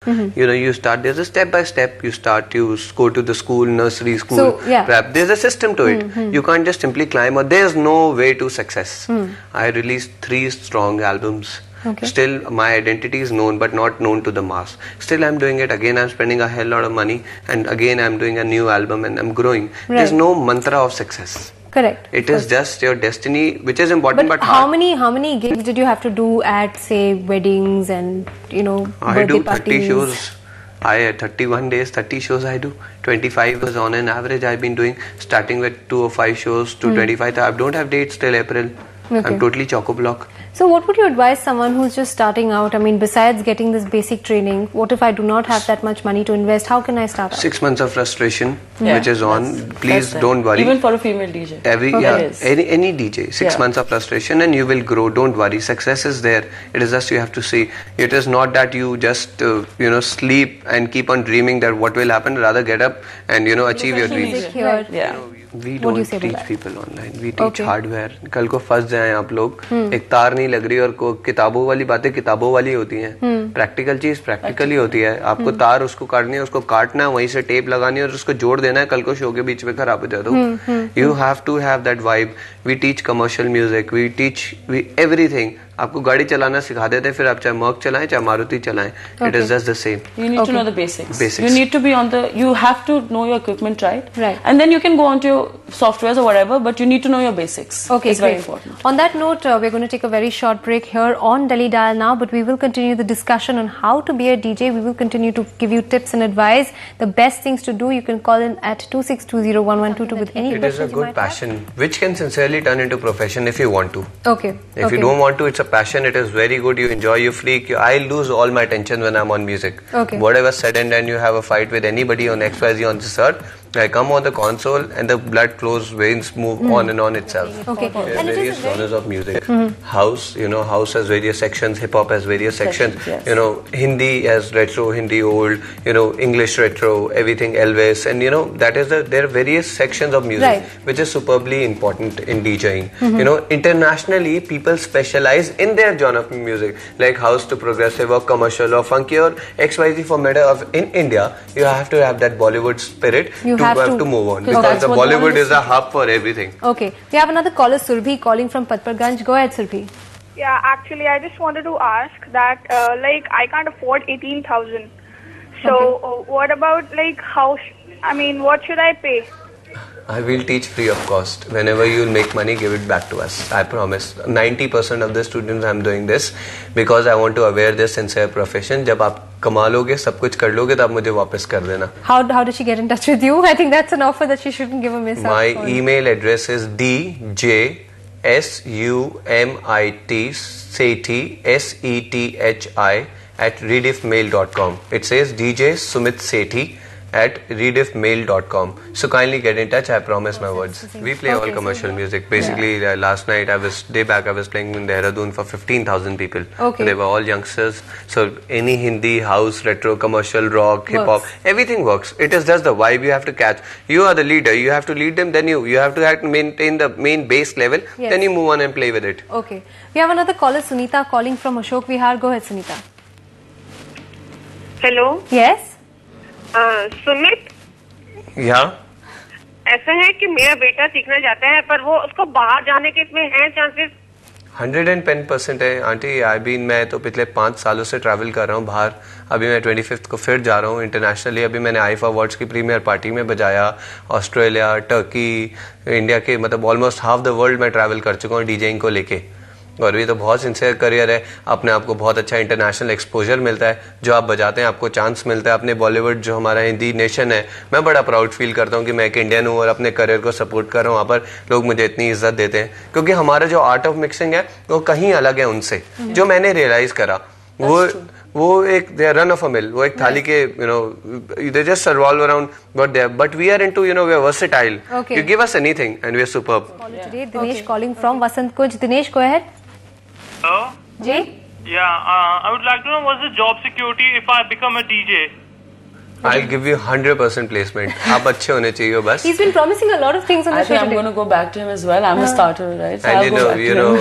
You know, you start, there's a step by step. You start, you go to the school, nursery, school, prep. There's a system to it. You can't just simply climb, or there's no way to success. I released 3 strong albums. Still, my identity is known, but not known to the mass. Still, I'm doing it again. I'm spending a hell lot of money, and again, I'm doing a new album, and I'm growing. There's no mantra of success. Correct. It is just your destiny, which is important. But how many gigs did you have to do at, say, weddings and I do 30 parties? shows. 31 days, 30 shows I do. 25 was on an average I've been doing, starting with 2 or 5 shows to 25. I don't have dates till April. I'm totally choco-block. So what would you advise someone who's just starting out? I mean, besides getting this basic training, what if I do not have that much money to invest? How can I start out? 6 months of frustration, which is on. Please don't worry. Even for a female DJ. Any DJ. 6 months of frustration and you will grow. Don't worry. Success is there. It is just you have to see. It is not that you just sleep and keep on dreaming that what will happen. Rather get up and achieve your dreams. We don't teach people online. We teach hardware. कल को फंस जाएं आप लोग. एक तार नहीं लग रही और किताबों वाली बातें किताबों वाली होती हैं. प्रैक्टिकल चीज प्रैक्टिकली होती है. आपको तार उसको काटनी है, उसको काटना है, वहीं से टेप लगानी है और उसको जोड़ देना है. कल को शो के बीच में खराब हो जाए तो you have to have that vibe. We teach commercial music. We teach everything. आपको गाड़ी चलाना सिखा देते हैं, फिर आप चाहे मर्क चलाएं चाहे मारुति चलाएं. It is just the same. You need to know the basics. You need to be on the. You have to know your equipment right. And then you can go on to your softwares or whatever, but you need to know your basics. Okay, it's very important. On that note, we're going to take a very short break here on Delhi Dial now, but we will continue the discussion on how to be a DJ. We will continue to give you tips and advice, the best things to do. You can call in at 26201122 with any questions. It is a good passion which can sincerely turn into profession if you want to. Okay. If you don't want to, it's a passion. It is very good. You enjoy, you freak. I lose all my tension when I'm on music. Whatever said and then you have a fight with anybody on XYZ on this earth, I come on the console and the blood flows, veins move on and on itself. There are various genres of music. House, house has various sections. Hip hop has various sections. Hindi has retro, Hindi old. English retro, everything Elvis, and that is there are various sections of music which is superbly important in DJing. Internationally, people specialize in their genre of music, like house to progressive or commercial or funky or XYZ for meta. In India, you have to have that Bollywood spirit. You have to move on because the Bollywood is a hub for everything. Okay, we have another caller, Surbhi, calling from Patparganj. Go ahead, Surbhi. Yeah, actually, I just wanted to ask that, I can't afford 18,000. So, what about what should I pay? I will teach free of cost. Whenever you will make money, give it back to us. I promise. 90% of the students I'm doing this because I want to aware this sincere profession. जब आप कमा लोगे, सब कुछ कर लोगे, तो आप मुझे वापस कर देना. How did she get in touch with you? I think that's an offer that she shouldn't give a miss. My email address is djsumit sethi @rediffmail.com. It says DJ Sumit Sethi @rediffmail.com. So kindly get in touch. I promise my words. We play all commercial music. Basically, last night day back I was playing in Dehradun for 15,000 people. They were all youngsters. So any Hindi, house, retro, commercial, rock, hip hop, everything works. It is just the vibe you have to catch. You are the leader. You have to lead them. Then you have to maintain the main base level. Then you move on and play with it. Okay. We have another caller, Sunita, calling from Ashok Vihar. Go ahead, Sunita. Hello. Yes. Sumit, ऐसा है कि मेरा बेटा सीखना चाहता है पर वो उसको बाहर जाने के इसमें हैं चांसेस? 110% है आंटी. मैं तो पिछले 5 सालों से ट्रैवल कर रहा हूँ बाहर. अभी मैं 25th को फिर जा रहा हूँ इंटरनेशनली. अभी मैंने आईफा अवार्ड्स की प्रीमियर पार्टी में बजाया. ऑस्ट्रेलिया, टर्की, इंडिया के ऑलमोस्ट हाफ द वर्ल्ड में ट्रैवल कर चुका हूँ डीजेइंग को लेके. और ये तो बहुत सिंसियर करियर है. अपने आप को बहुत अच्छा इंटरनेशनल एक्सपोजर मिलता है. जो आप बजाते हैं आपको चांस मिलता है. अपने बॉलीवुड जो हमारा हिंदी नेशन है, मैं बड़ा प्राउड फील करता हूँ कि मैं एक इंडियन हूँ और अपने करियर को सपोर्ट कर रहा हूँ. वहाँ पर लोग मुझे इतनी इज्जत देते हैं क्योंकि हमारा जो आर्ट ऑफ मिक्सिंग है वो कहीं अलग है उनसे. जो मैंने रियलाइज करा वो एक दे रन ऑफ अ मिल. वो एक थाली के they just revolve around what they, but we are into we are versatile. You give us anything and we are superb. Dinesh calling from Vasant Kuj. Dinesh, go ahead. Hello? Jay? Yeah, I would like to know what's the job security if I become a DJ? I'll give you 100% placement. आप अच्छे होने चाहिए बस. He's been promising a lot of things on the show today. I'm going to go back to him as well. I'm a starter, right? So and you know,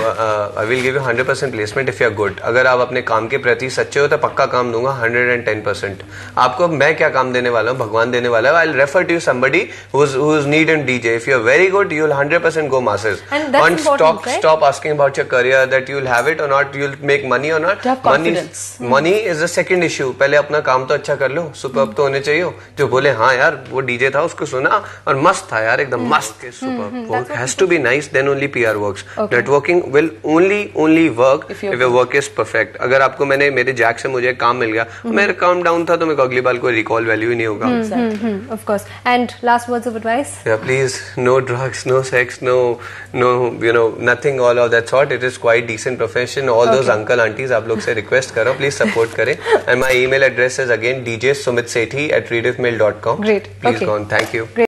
I will give you 100% placement if you are good. अगर आप अपने काम के प्रति सच्चे हो तो पक्का काम दूंगा 110%. आपको मैं क्या काम देने वाला हूँ, भगवान देने वाला है. I'll refer to you somebody who's need in DJ. If you're very good, you'll 100% go masses. And that's important, right? Stop asking about your career, that you'll have it or not, you'll make money or not. Have confidence. Money is the second issue. पहले अपना काम तो अच्छा कर लो. Superb तो होने चाहिए. जो बोले हाँ यार वो डीजे था उसको सुना और मस्त था यार एकदम मस्त के superb. Has to be nice, then only PR works. Networking will only work if your work is perfect. अगर आपको मेरे जैक से मुझे काम मिल गया, मेरा काम डाउन था तो मेरे को अगली बार कोई रिकॉल वैल्यू ही नहीं होगा. Of course. And last words of advice? Yeah, please, no drugs, no sex, no, you know, nothing all of that sort. It is quite decent profession. All those uncle aunties आप लोग से request करो, please support करें. And my email address is again djsumitsethi@rediffmail.com. Great. Please go on. Thank you. Great.